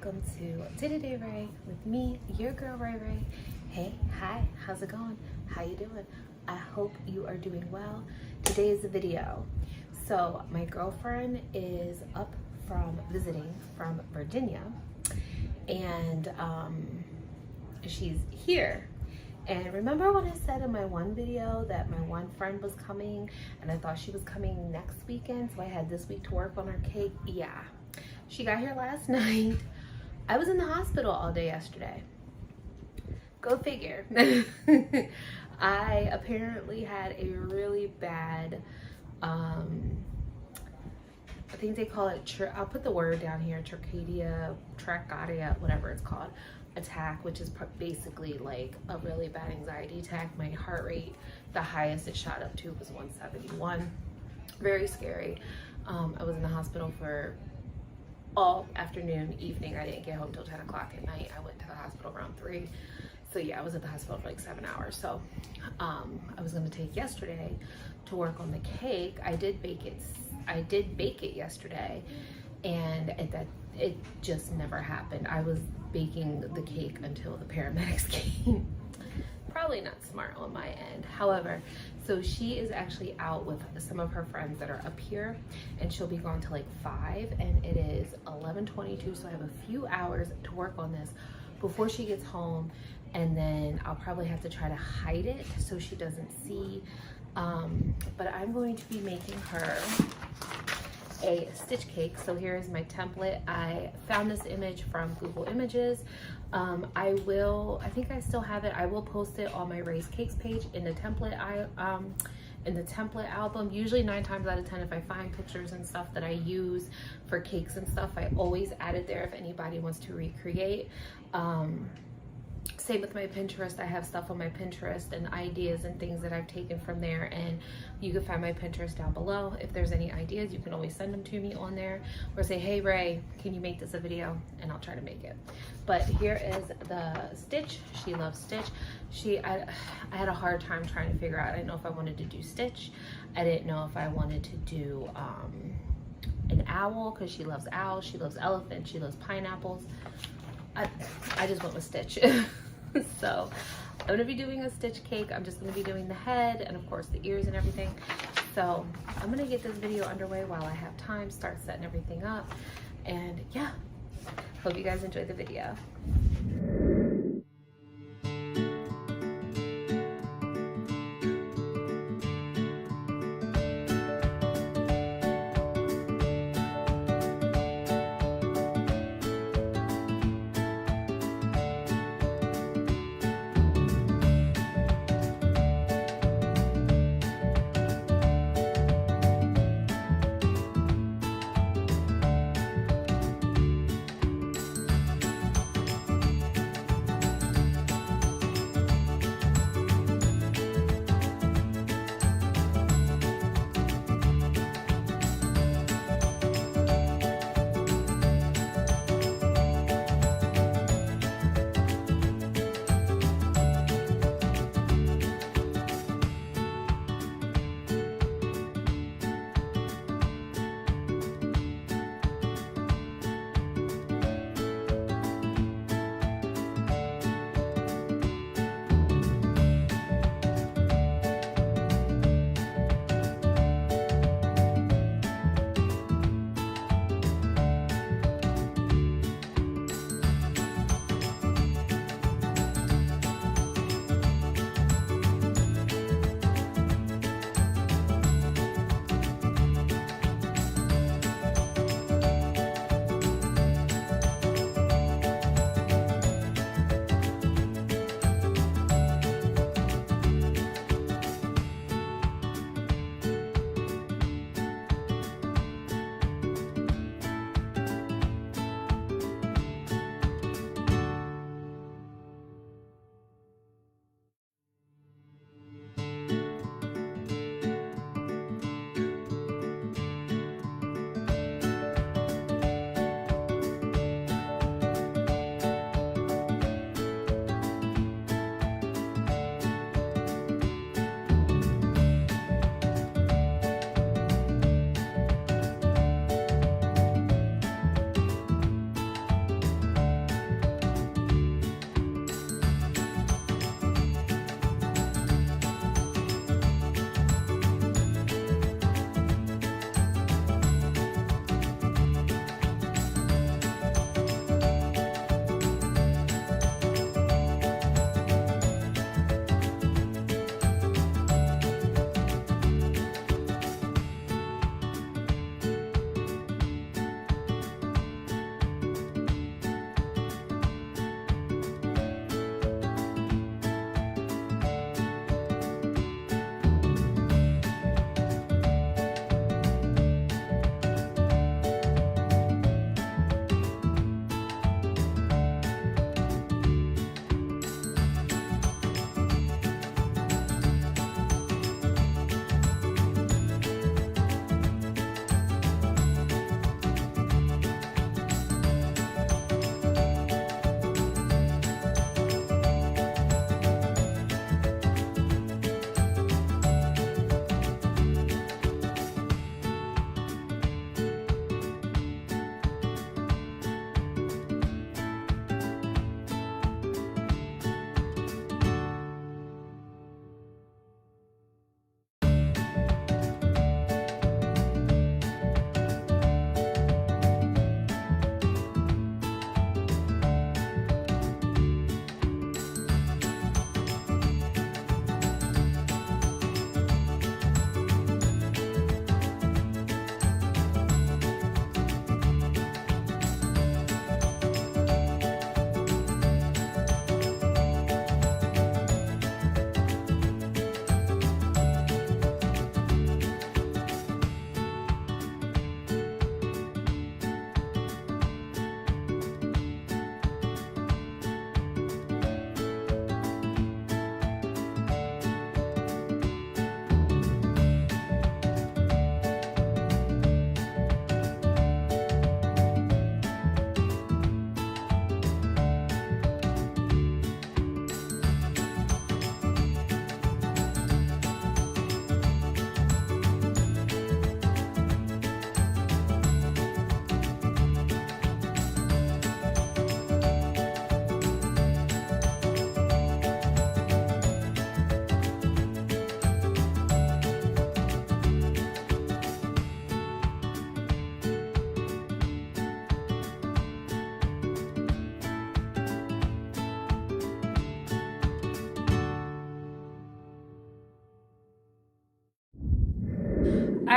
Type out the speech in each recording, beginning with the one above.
welcome to Day Ray with me, your girl Ray Ray. Hey, hi, how's it going? How you doing? I hope you are doing well. Today is the video. So my girlfriend is up from visiting from Virginia, and she's here. And remember when I said in my one video that my one friend was coming and I thought she was coming next weekend, so I had this week to work on her cake? Yeah, she got here last night. I was in the hospital all day yesterday. Go figure. I apparently had a really bad, I think they call it, I'll put the word down here, trachea, whatever it's called, attack, which is basically like a really bad anxiety attack. My heart rate, the highest it shot up to was 171. Very scary. I was in the hospital for all afternoon, evening. I didn't get home till 10 o'clock at night. I went to the hospital around 3. So yeah, I was at the hospital for like 7 hours. So I was gonna take yesterday to work on the cake. I did bake it yesterday, and it just never happened. I was baking the cake until the paramedics came. Probably not smart on my end. However, so she is actually out with some of her friends that are up here, and she'll be gone till like 5, and it is 11:22, so I have a few hours to work on this before she gets home, and then I'll probably have to try to hide it so she doesn't see. But I'm going to be making her a stitch cake. So here is my template. I found this image from Google Images. I think I still have it. I will post it on my Raised Cakes page in the template in the template album. Usually 9 times out of 10, if I find pictures and stuff that I use for cakes and stuff, I always add it there if anybody wants to recreate. Same with my Pinterest. I have stuff on my Pinterest and ideas and things that I've taken from there, and you can find my Pinterest down below. If there's any ideas, you can always send them to me on there, or say, hey Ray, can you make this a video? And I'll try to make it. But here is the stitch. She loves stitch. I had a hard time trying to figure out, I didn't know if I wanted to do stitch. I didn't know if I wanted to do an owl, because she loves owls, she loves elephants, she loves pineapples. I just went with stitch. So I'm gonna be doing a stitch cake. I'm just gonna be doing the head and of course the ears and everything. So I'm gonna get this video underway while I have time, start setting everything up, and yeah, hope you guys enjoy the video.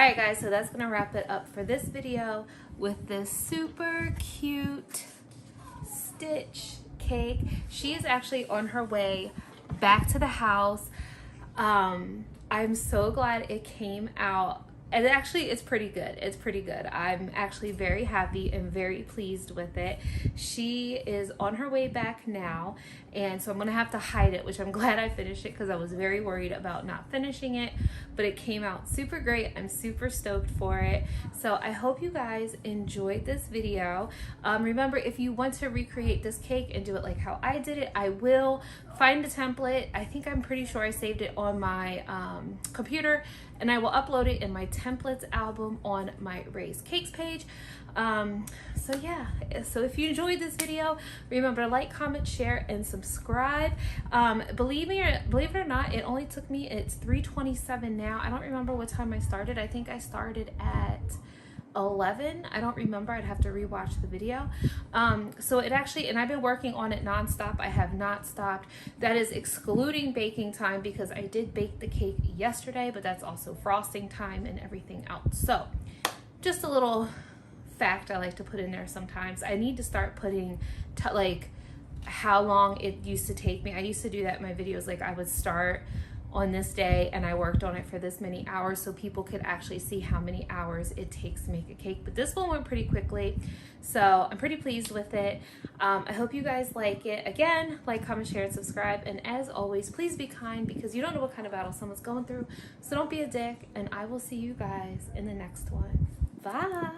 right, guys, so that's gonna wrap it up for this video with this super cute Stitch cake. She is actually on her way back to the house. I'm so glad it came out. And actually, it's pretty good. It's pretty good. I'm actually very happy and very pleased with it. She is on her way back now, and so I'm gonna have to hide it, which I'm glad I finished it because I was very worried about not finishing it, but it came out super great. I'm super stoked for it. So I hope you guys enjoyed this video. Remember, if you want to recreate this cake and do it like how I did it, I will find the template. I think I'm pretty sure I saved it on my computer, and I will upload it in my templates album on my Raised Cakes page. So yeah, so if you enjoyed this video, remember to like, comment, share, and subscribe. Believe it or not, it only took me, it's 3:27 now. I don't remember what time I started. I think I started at 11. I don't remember. I'd have to rewatch the video. So it actually, and I've been working on it nonstop. I have not stopped. That is excluding baking time because I did bake the cake yesterday, but that's also frosting time and everything else. So just a little fact I like to put in there sometimes. I need to start putting like how long it used to take me. I used to do that in my videos. Like I would start on this day and I worked on it for this many hours so people could actually see how many hours it takes to make a cake. But this one went pretty quickly, so I'm pretty pleased with it. I hope you guys like it. Again, like, comment, share, and subscribe. And as always, please be kind because you don't know what kind of battle someone's going through. So don't be a dick, and I will see you guys in the next one. Bye.